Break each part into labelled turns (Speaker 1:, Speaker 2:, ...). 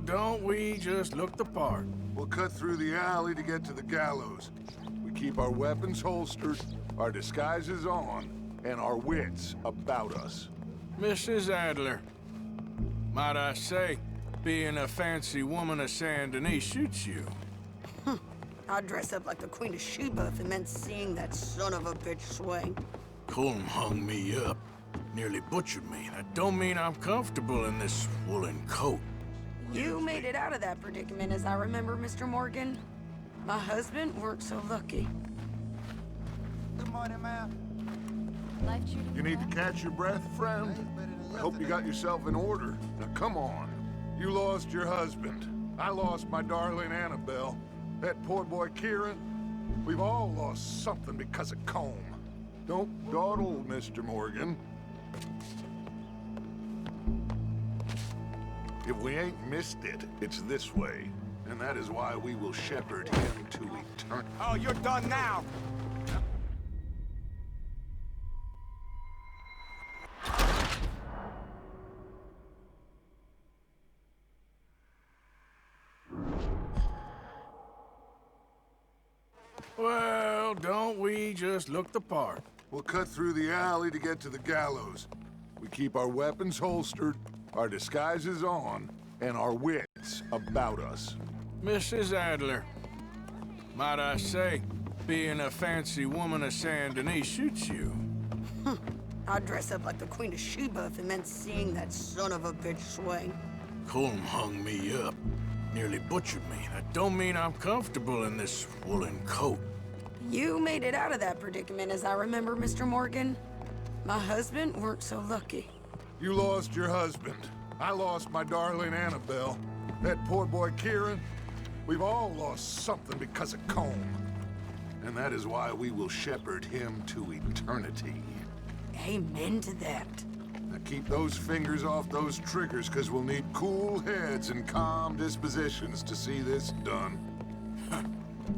Speaker 1: don't we just look the part?
Speaker 2: We'll cut through the alley to get to the gallows. We keep our weapons holstered, our disguises on, and our wits about us.
Speaker 1: Mrs. Adler, might I say, being a fancy woman of Saint Denis suits you.
Speaker 3: I'd dress up like the Queen of Sheba if it meant seeing that son of a bitch swing.
Speaker 1: Colm hung me up, nearly butchered me. That don't mean I'm comfortable in this woolen coat.
Speaker 3: You made it out of that predicament, as I remember, Mr. Morgan. My husband weren't so lucky.
Speaker 4: Good morning, ma'am.
Speaker 2: You need to catch your breath, friend? I hope you got yourself in order. Now come on. You lost your husband. I lost my darling Annabelle. That poor boy Kieran. We've all lost something because of Colm. Don't dawdle, Mr. Morgan. If we ain't missed it, it's this way. And that is why we will shepherd him to eternity.
Speaker 4: Oh, you're done now.
Speaker 1: Well, don't we just look the part?
Speaker 2: We'll cut through the alley to get to the gallows. We keep our weapons holstered, our disguises on, and our wits about us.
Speaker 1: Mrs. Adler, might I say, being a fancy woman of Saint Denis suits you.
Speaker 3: I'd dress up like the Queen of Sheba if it meant seeing that son of a bitch swing.
Speaker 1: Colm hung me up, nearly butchered me. That don't mean I'm comfortable in this woolen coat.
Speaker 3: You made it out of that predicament, as I remember, Mr. Morgan. My husband weren't so lucky.
Speaker 2: You lost your husband. I lost my darling Annabelle. That poor boy Kieran. We've all lost something because of Colm. And that is why we will shepherd him to eternity.
Speaker 3: Amen to that.
Speaker 2: Now keep those fingers off those triggers, because we'll need cool heads and calm dispositions to see this done.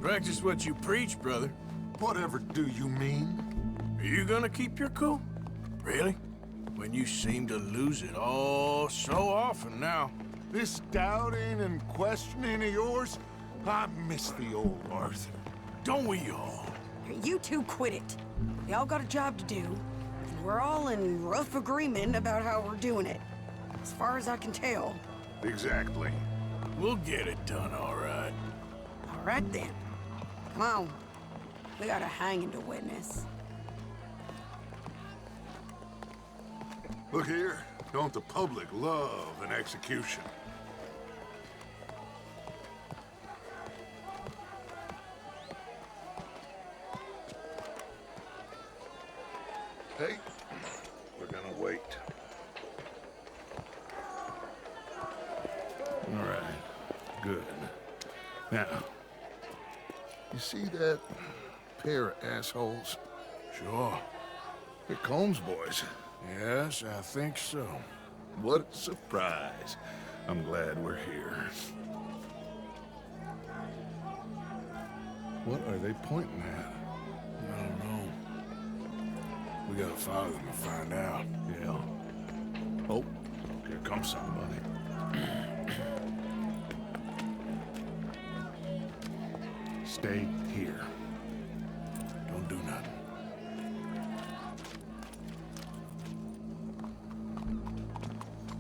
Speaker 1: Practice what you preach, brother.
Speaker 2: Whatever do you mean?
Speaker 1: Are you gonna keep your cool? Really? When you seem to lose it all so often now.
Speaker 2: This doubting and questioning of yours, I miss the old Arthur.
Speaker 1: Don't we all?
Speaker 3: You two quit it. We all got a job to do, and we're all in rough agreement about how we're doing it. As far as I can tell.
Speaker 2: Exactly.
Speaker 1: We'll get it done, all right.
Speaker 3: All right, then. Come on. We got a hanging to witness.
Speaker 2: Look here, don't the public love an execution? Hey, we're gonna wait. All right, good. Now, you see that pair of assholes?
Speaker 1: Sure.
Speaker 2: They're Colm's boys.
Speaker 1: Yes, I think so.
Speaker 2: What a surprise. I'm glad we're here. What are they pointing at?
Speaker 1: I don't know. We gotta follow them and find out.
Speaker 2: Yeah. Oh, here comes somebody. Stay here.
Speaker 1: Don't do nothing.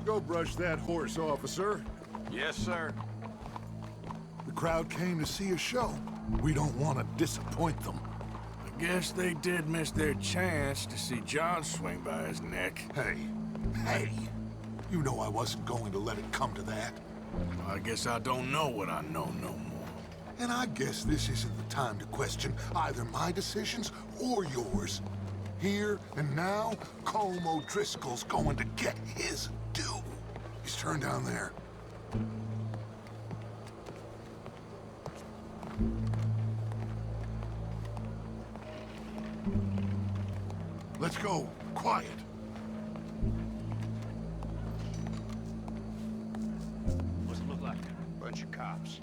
Speaker 2: Go brush that horse, officer.
Speaker 4: Yes, sir.
Speaker 2: The crowd came to see a show. We don't want to disappoint them.
Speaker 1: I guess they did miss their chance to see John swing by his neck.
Speaker 2: Hey, you know I wasn't going to let it come to that.
Speaker 1: I guess I don't know what I know no more.
Speaker 2: And I guess this isn't the time to question either my decisions or yours. Here and now, Colm O'Driscoll's going to get his due. He's turned down there. Let's go. Quiet.
Speaker 5: What's it look like?
Speaker 4: Bunch of cops.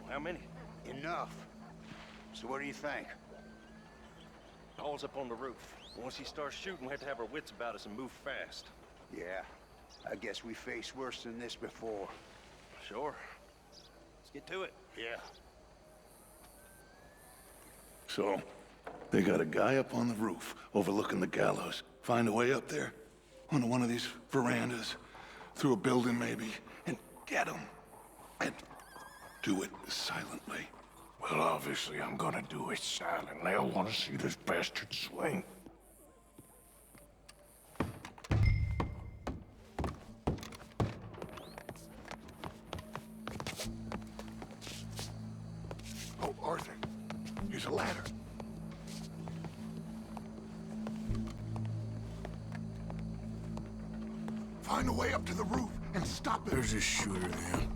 Speaker 5: How many?
Speaker 4: Enough. So what do you think?
Speaker 5: Paul's up on the roof. Once he starts shooting, we have to have our wits about us and move fast.
Speaker 4: Yeah. I guess we faced worse than this before.
Speaker 5: Sure. Let's get to it.
Speaker 4: Yeah.
Speaker 2: So, they got a guy up on the roof overlooking the gallows. Find a way up there, onto one of these verandas, through a building maybe, and get him. And do it silently.
Speaker 1: Well, obviously I'm gonna do it silently. I want to see this bastard swing.
Speaker 2: Oh, Arthur, here's a ladder. Find a way up to the roof and stop it.
Speaker 1: There's a shooter then.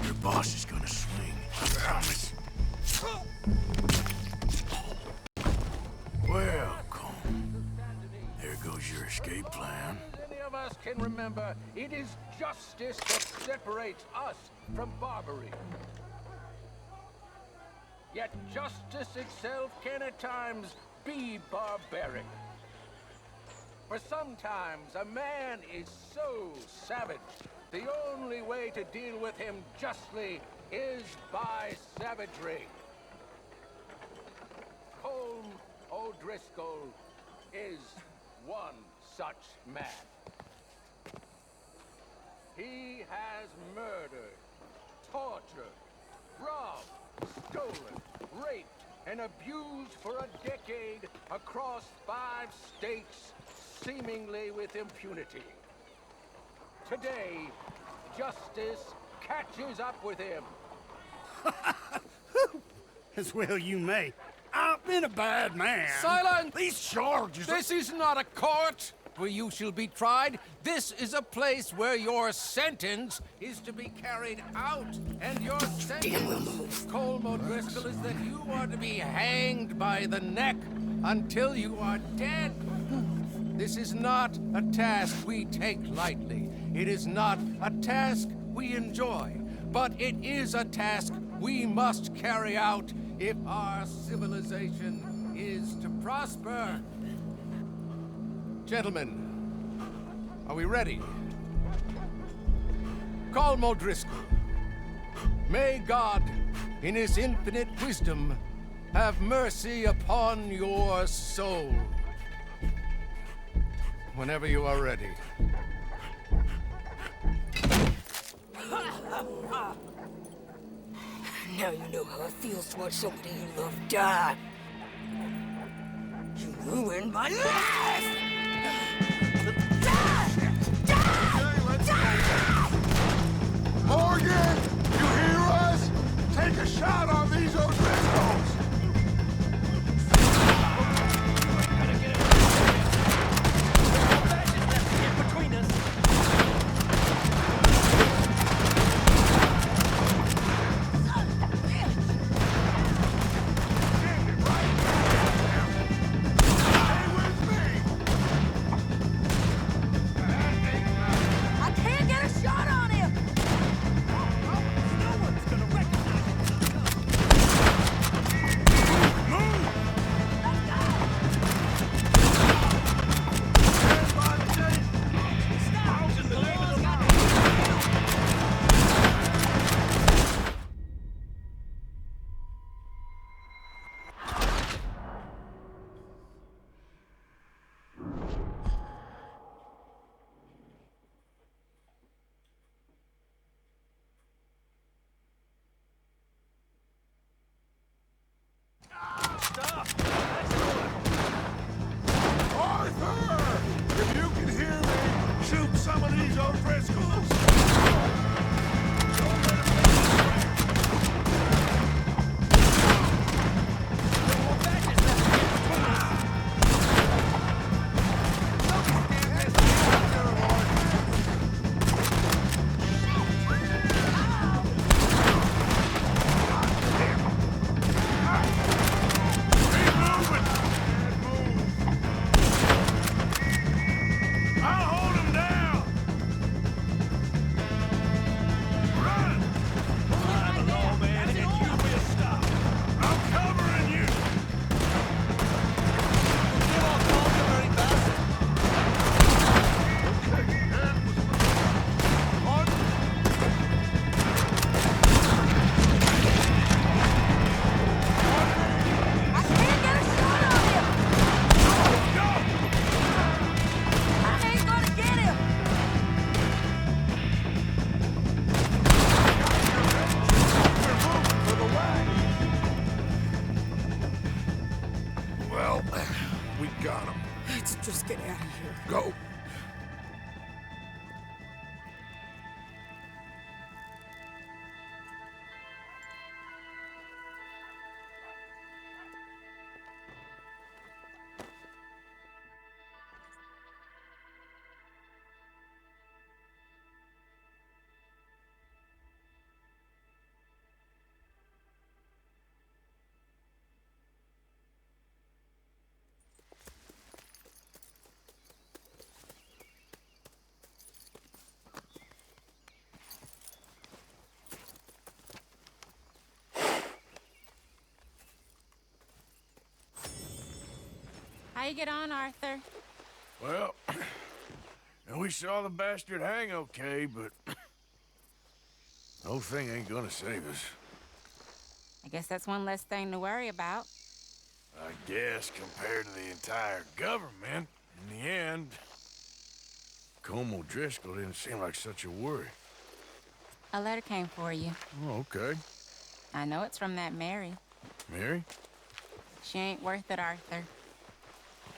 Speaker 1: Your boss is gonna swing, I promise. Well, Colm, there goes your escape plan.
Speaker 6: Any of us can remember, it is justice that separates us from Barbary. Yet justice itself can at times be barbaric. For sometimes a man is so savage, the only way to deal with him justly is by savagery. Colm O'Driscoll is one such man. He has murdered, tortured, robbed, stolen, raped, and abused for a decade across 5 states, seemingly with impunity. Today, justice catches up with him.
Speaker 7: As well you may. I've been a bad man.
Speaker 6: Silence!
Speaker 7: These charges...
Speaker 6: This is not a court where you shall be tried. This is a place where your sentence is to be carried out. And your sentence, Colm O'Driscoll, is that you are to be hanged by the neck until you are dead. This is not a task we take lightly. It is not a task we enjoy. But it is a task we must carry out if our civilization is to prosper. Gentlemen, are we ready? Colm O'Driscoll, may God, in his infinite wisdom, have mercy upon your soul. Whenever you are ready.
Speaker 8: Now you know how it feels to watch somebody you love die. You ruined my life!
Speaker 2: Morgan, you hear us? Take a shot on these O'Driscolls!
Speaker 5: Between us.
Speaker 2: Stay with me!
Speaker 3: Let's just get out of here.
Speaker 2: Go.
Speaker 9: How you get on, Arthur?
Speaker 1: Well, we saw the bastard hang okay, but the whole thing ain't gonna save us.
Speaker 9: I guess that's one less thing to worry about.
Speaker 1: I guess compared to the entire government, in the end, Colm O'Driscoll didn't seem like such a worry.
Speaker 9: A letter came for you.
Speaker 1: Oh, okay.
Speaker 9: I know it's from that Mary.
Speaker 1: Mary?
Speaker 9: She ain't worth it, Arthur.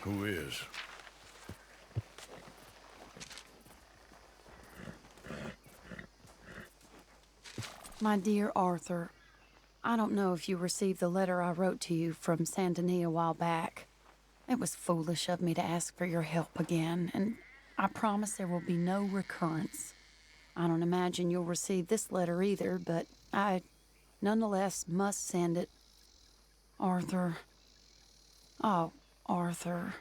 Speaker 1: Who is?
Speaker 3: My dear Arthur, I don't know if you received the letter I wrote to you from Saint Denis a while back. It was foolish of me to ask for your help again, and I promise there will be no recurrence. I don't imagine you'll receive this letter either, but I nonetheless must send it. Arthur. Oh, Arthur.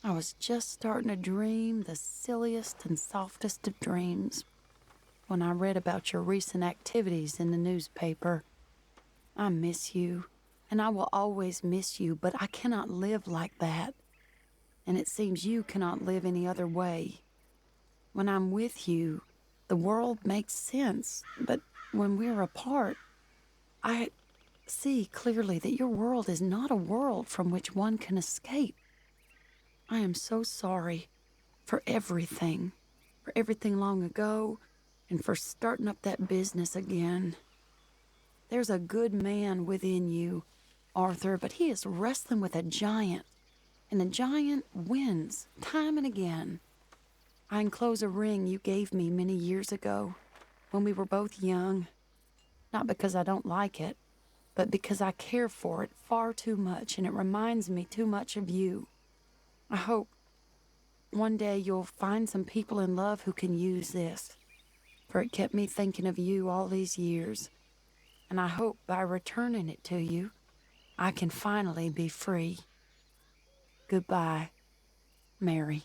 Speaker 3: I was just starting to dream the silliest and softest of dreams when I read about your recent activities in the newspaper. I miss you, and I will always miss you, but I cannot live like that. And it seems you cannot live any other way. When I'm with you, the world makes sense, but when we're apart, I see clearly that your world is not a world from which one can escape. I am so sorry for everything long ago, and for starting up that business again. There's a good man within you, Arthur, but he is wrestling with a giant, and the giant wins time and again. I enclose a ring you gave me many years ago, when we were both young, not because I don't like it, but because I care for it far too much, and it reminds me too much of you. I hope one day you'll find some people in love who can use this, for it kept me thinking of you all these years, and I hope by returning it to you, I can finally be free. Goodbye, Mary.